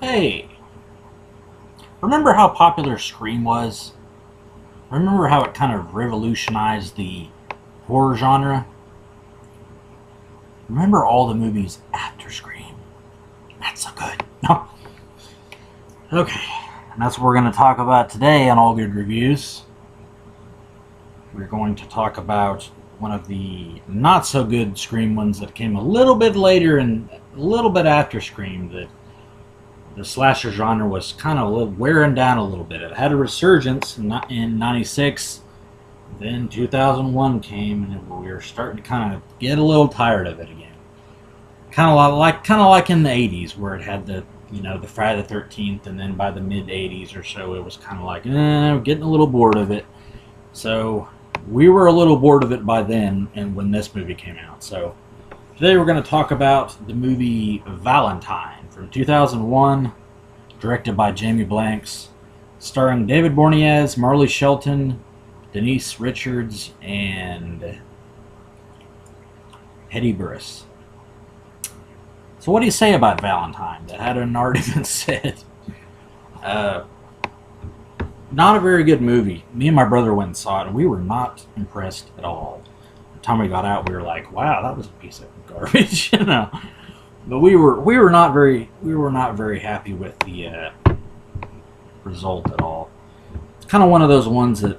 Hey, remember how popular Scream was? Remember how it kind of revolutionized the horror genre? Remember all the movies after Scream? Not so good. No. Okay, and that's what we're going to talk about today on Allgood Reviews. We're going to talk about one of the not so good Scream ones that came a little bit later and a little bit after Scream. That the slasher genre was kind of wearing down a little bit. It had a resurgence in '96. Then 2001 came, and we were starting to kind of get a little tired of it again. Kind of like in the '80s, where it had the Friday the 13th, and then by the mid '80s or so, it was kind of like, we're getting a little bored of it. So we were a little bored of it by then, and when this movie came out. So today we're going to talk about the movie Valentine from 2001, directed by Jamie Blanks, starring David Boreanaz, Marley Shelton, Denise Richards, and Hetty Burris. So what do you say about Valentine that hadn't already been said? Not a very good movie. Me and my brother went and saw it, and we were not impressed at all. By the time we got out, we were like, "Wow, that was a piece of garbage," But we were not very happy with the result at all. It's kind of one of those ones that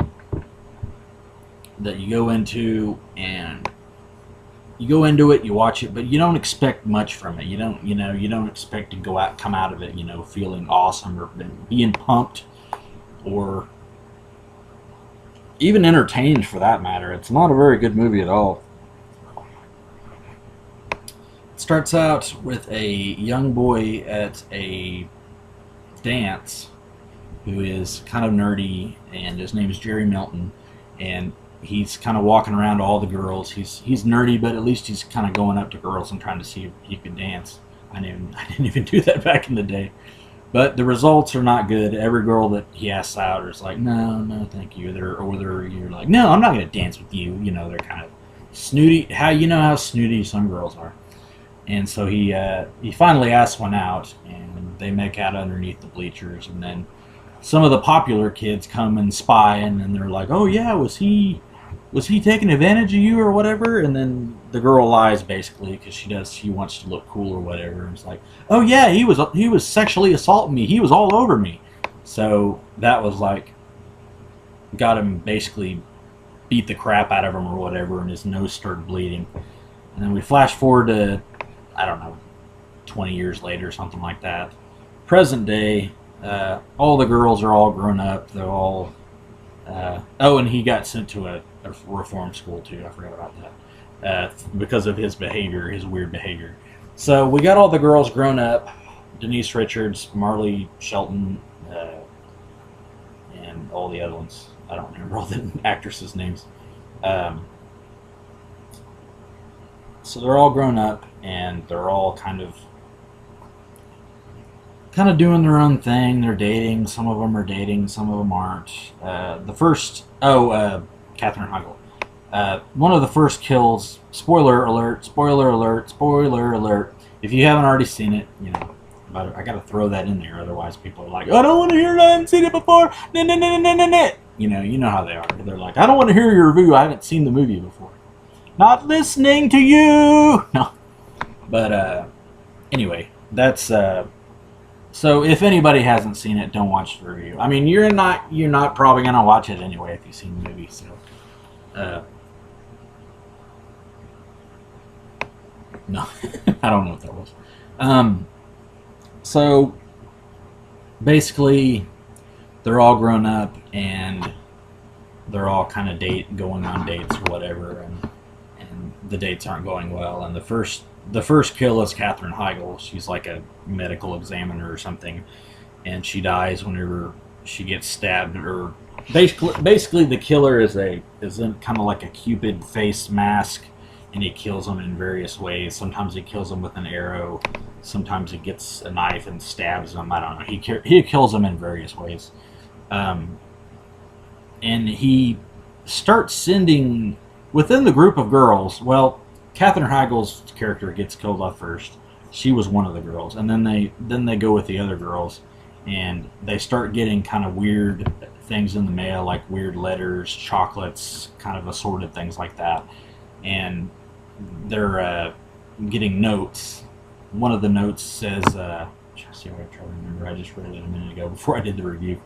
you go into and you watch it, but you don't expect much from it. You don't expect to come out of it, feeling awesome or being pumped or even entertained for that matter. It's not a very good movie at all. It starts out with a young boy at a dance who is kind of nerdy, and his name is Jerry Milton, and he's kind of walking around to all the girls. He's nerdy, but at least he's kind of going up to girls and trying to see if he can dance. I didn't even do that back in the day. But the results are not good. Every girl that he asks out is like, no, thank you. You're like, no, I'm not going to dance with you. They're kind of snooty. How snooty some girls are. And so he finally asks one out, and they make out underneath the bleachers. And then some of the popular kids come and spy, and then they're like, oh yeah, was he taking advantage of you or whatever? And then the girl lies basically because she wants to look cool or whatever. And it's like, oh yeah, he was sexually assaulting me. He was all over me. So that was like, got him basically beat the crap out of him or whatever, and his nose started bleeding. And then we flash forward to, I don't know, 20 years later, something like that. Present day, all the girls are all grown up. They're all, and he got sent to a reform school too. I forgot about that because of his weird behavior. So we got all the girls grown up: Denise Richards, Marley Shelton, and all the other ones. I don't remember all the actresses' names. So they're all grown up, and they're all kind of doing their own thing. They're dating. Some of them are dating. Some of them aren't. Katherine Heigl. One of the first kills. Spoiler alert! Spoiler alert! Spoiler alert! If you haven't already seen it, but I got to throw that in there. Otherwise, people are like, "I don't want to hear it. I haven't seen it before." Nah. You know how they are. They're like, "I don't want to hear your review. I haven't seen the movie before." Not listening to you. No. But anyway, that's so if anybody hasn't seen it, don't watch the review. I mean, you're not probably gonna watch it anyway if you've seen the movie. So no, I don't know what that was. So basically, they're all grown up and they're all kind of going on dates or whatever, and the dates aren't going well. And the first kill is Katherine Heigl. She's like a medical examiner or something, and she dies whenever she gets stabbed. Or basically the killer is in kind of like a Cupid face mask, and he kills them in various ways. Sometimes he kills them with an arrow. Sometimes he gets a knife and stabs them. I don't know. He kills them in various ways, and he starts sending within the group of girls. Well, Katherine Heigl's character gets killed off first. She was one of the girls, and then they go with the other girls, and they start getting kind of weird things in the mail, like weird letters, chocolates, kind of assorted things like that, and they're getting notes. One of the notes says, see if I try to remember. I just read it a minute ago before I did the review.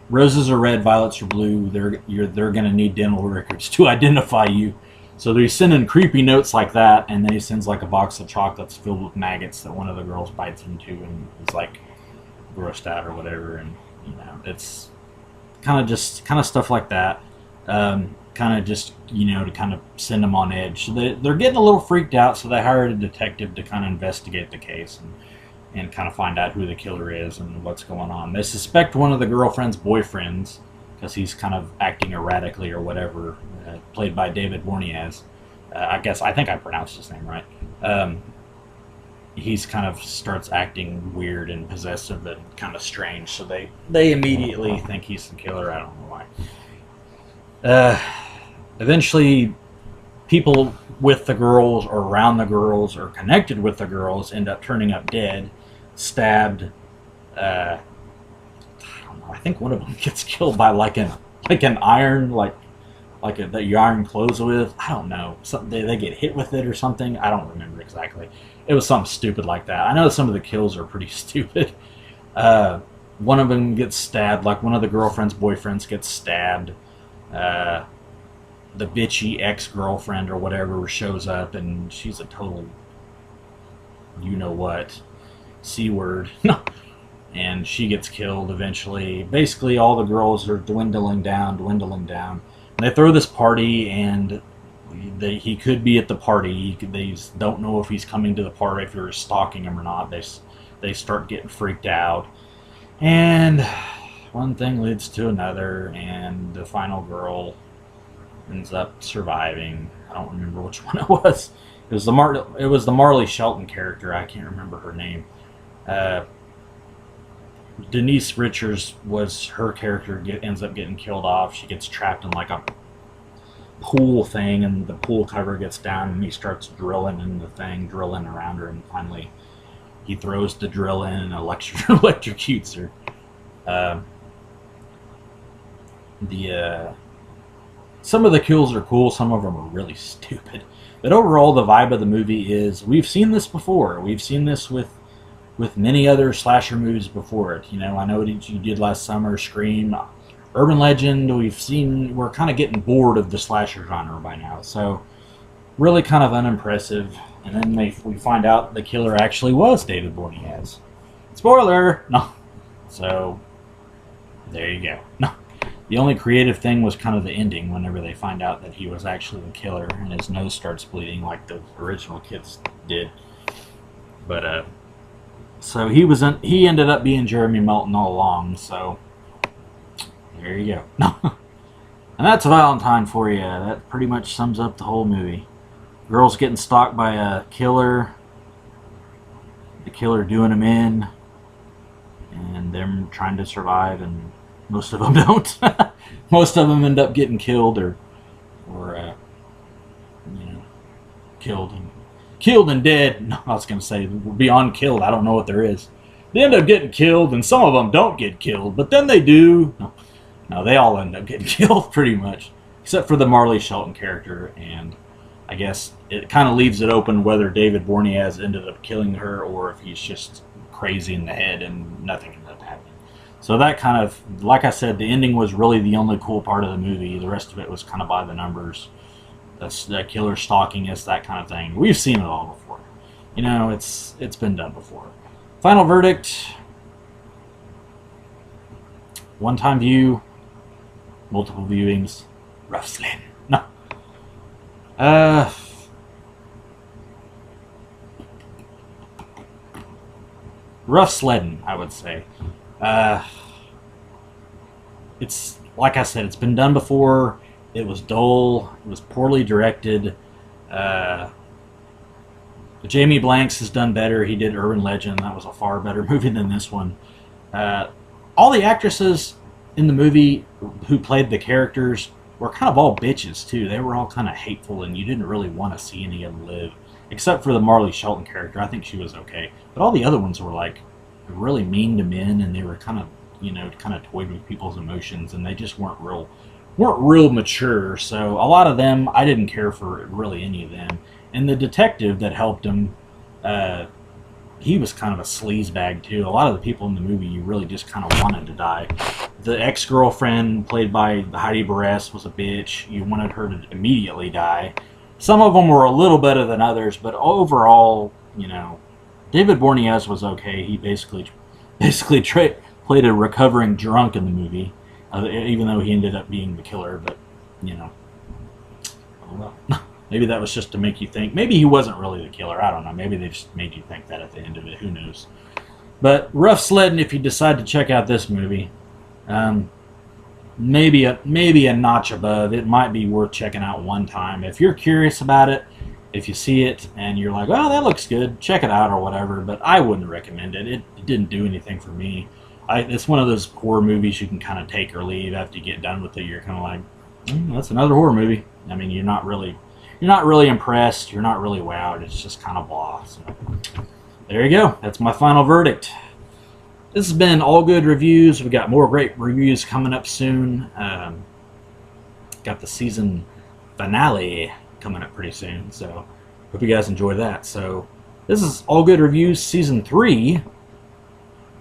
Roses are red, violets are blue. They're going to need dental records to identify you. So he's sending creepy notes like that, and then he sends like a box of chocolates filled with maggots that one of the girls bites into, and is like grossed out or whatever. And it's kind of stuff like that. Kind of just to kind of send them on edge. So they're getting a little freaked out. So they hired a detective to kind of investigate the case and kind of find out who the killer is and what's going on. They suspect one of the girlfriend's boyfriends because he's kind of acting erratically or whatever, played by David Boreanaz. I think I pronounced his name right. He's kind of starts acting weird and possessive and kind of strange, so they immediately think he's the killer. I don't know why. Eventually, people with the girls or around the girls or connected with the girls end up turning up dead, stabbed. I don't know. I think one of them gets killed by like an iron, that you iron clothes with. I don't know. They get hit with it or something. I don't remember exactly. It was something stupid like that. I know some of the kills are pretty stupid. One of them gets stabbed. Like one of the girlfriend's boyfriends gets stabbed. The bitchy ex-girlfriend or whatever shows up, and she's a total you-know-what C-word. And she gets killed eventually. Basically, all the girls are dwindling down. And they throw this party, and he could be at the party. They don't know if he's coming to the party, if you're stalking him or not. They start getting freaked out. And one thing leads to another, and the final girl ends up surviving. I don't remember which one it was. It was the Marley Shelton character. I can't remember her name. Denise Richards was her character. Ends up getting killed off. She gets trapped in like a pool thing, and the pool cover gets down, and he starts drilling in the thing, drilling around her, and finally he throws the drill in and electrocutes her. Some of the kills are cool, some of them are really stupid. But overall, the vibe of the movie is, we've seen this before. We've seen this with many other slasher movies before it. I know what you did last summer, Scream, Urban Legend. We're kind of getting bored of the slasher genre by now. So, really kind of unimpressive. And then we find out the killer actually was David Boreanaz. Spoiler! No. So, there you go. No. The only creative thing was kind of the ending whenever they find out that he was actually the killer and his nose starts bleeding like the original kids did. But, so he ended up being Jeremy Melton all along, so there you go. And that's Valentine for you. That pretty much sums up the whole movie. Girls getting stalked by a killer, the killer doing them in, and them trying to survive, and most of them don't. Most of them end up getting killed or killed and dead. No, I was going to say beyond killed. I don't know what there is. They end up getting killed, and some of them don't get killed, but then they do. No, they all end up getting killed pretty much, except for the Marley Shelton character. And I guess it kind of leaves it open whether David Boreanaz ended up killing her or if he's just crazy in the head and nothing ended up happening. So that kind of, like I said, the ending was really the only cool part of the movie. The rest of it was kind of by the numbers. The killer stalking us, that kind of thing. We've seen it all before. It's been done before. Final verdict. One-time view. Multiple viewings. Rough sledding. No. Rough sledding, I would say. It's, like I said, it's been done before. It was dull. It was poorly directed. Jamie Blanks has done better. He did Urban Legend. That was a far better movie than this one. All the actresses in the movie who played the characters were kind of all bitches, too. They were all kind of hateful, and you didn't really want to see any of them live. except for the Marley Shelton character. I think she was okay, but all the other ones were like really mean to men, and they were kind of, kind of toyed with people's emotions, and they just weren't real mature. So a lot of them, I didn't care for really any of them. And the detective that helped him, he was kind of a sleazebag too. A lot of the people in the movie you really just kind of wanted to die. The ex-girlfriend, played by Heidi Barres, was a bitch. You wanted her to immediately die. Some of them were a little better than others, but overall, David Boreanaz was okay. He basically played a recovering drunk in the movie, even though he ended up being the killer. But oh well. Maybe that was just to make you think. Maybe he wasn't really the killer. I don't know. Maybe they just made you think that at the end of it. Who knows? But rough sledding if you decide to check out this movie. Maybe a notch above. It might be worth checking out one time. If you're curious about it, if you see it and you're like, oh, that looks good, check it out or whatever. But I wouldn't recommend it. It didn't do anything for me. It's one of those horror movies you can kind of take or leave. After you get done with it, you're kind of like, that's another horror movie. I mean, you're not really impressed. You're not really wowed. It's just kind of blah. So, there you go. That's my final verdict. This has been Allgood Reviews. We got more great reviews coming up soon. Got the season finale coming up pretty soon. So hope you guys enjoy that. So this is Allgood Reviews Season 3.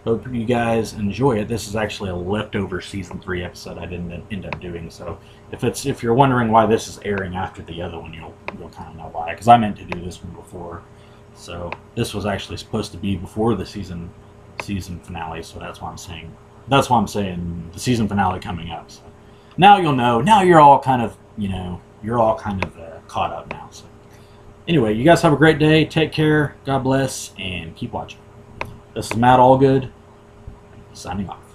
Hope you guys enjoy it. This is actually a leftover Season 3 episode I didn't end up doing. So if you're wondering why this is airing after the other one, you'll kind of know why. Because I meant to do this one before. So this was actually supposed to be before the season finale. So that's why I'm saying the season finale coming up. So now you'll know. Now you're all kind of caught up now. So anyway, you guys have a great day. Take care. God bless, and keep watching. This is Matt Allgood, signing off.